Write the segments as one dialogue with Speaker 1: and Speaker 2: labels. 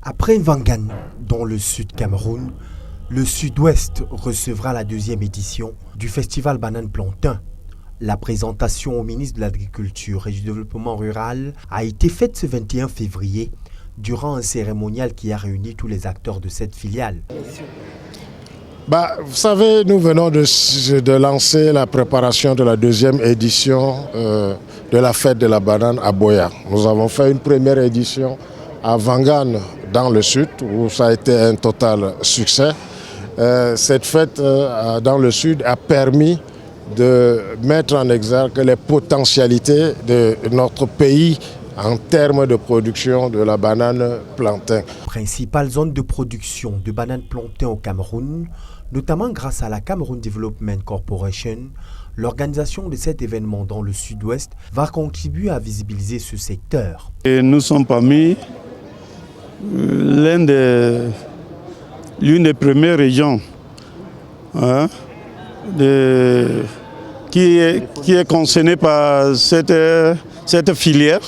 Speaker 1: Après Vangan, dans le sud Cameroun, le sud-ouest recevra la deuxième édition du festival Banane Plantain. La présentation au ministre de l'Agriculture et du Développement rural a été faite ce 21 février durant un cérémonial qui a réuni tous les acteurs de cette filiale.
Speaker 2: Vous savez, nous venons de lancer la préparation de la deuxième édition de la fête de la banane à Boya. Nous avons fait une première édition à Vangan dans le sud où ça a été un total succès. Cette fête dans le sud a permis de mettre en exergue les potentialités de notre pays en termes de production de la banane plantain.
Speaker 1: Principale zone de production de banane plantain au Cameroun, notamment grâce à la Cameroun Development Corporation, l'organisation de cet événement dans le sud-ouest va contribuer à visibiliser ce secteur.
Speaker 3: Et nous sommes parmi l'une des premières régions qui est concernée par cette filière,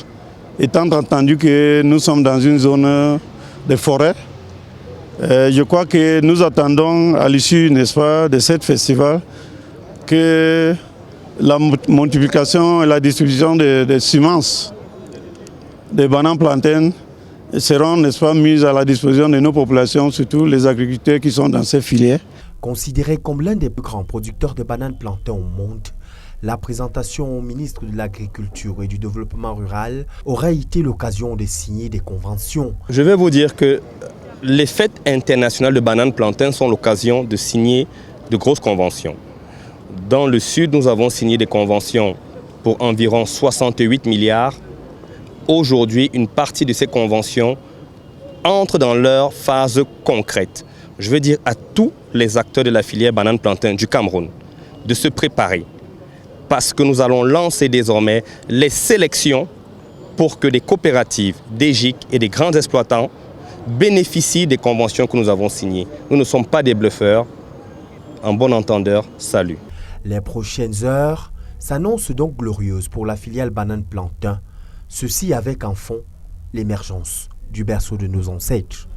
Speaker 3: étant entendu que nous sommes dans une zone de forêt. Je crois que nous attendons à l'issue, n'est-ce pas, de ce festival que la multiplication et la distribution des semences des bananes plantaines seront, n'est-ce pas, mises à la disposition de nos populations, surtout les agriculteurs qui sont dans ces filières.
Speaker 1: Considéré comme l'un des plus grands producteurs de bananes plantain au monde, la présentation au ministre de l'Agriculture et du Développement rural aurait été l'occasion de signer des conventions.
Speaker 4: Je vais vous dire que les fêtes internationales de bananes plantain sont l'occasion de signer de grosses conventions. Dans le sud, nous avons signé des conventions pour environ 68 milliards. Aujourd'hui, une partie de ces conventions entre dans leur phase concrète. Je veux dire à tous les acteurs de la filière banane plantain du Cameroun de se préparer parce que nous allons lancer désormais les sélections pour que des coopératives, des GIC et des grands exploitants bénéficient des conventions que nous avons signées. Nous ne sommes pas des bluffeurs. En bon entendeur, salut.
Speaker 1: Les prochaines heures s'annoncent donc glorieuses pour la filiale banane plantain. Ceci avec en fond l'émergence du berceau de nos ancêtres.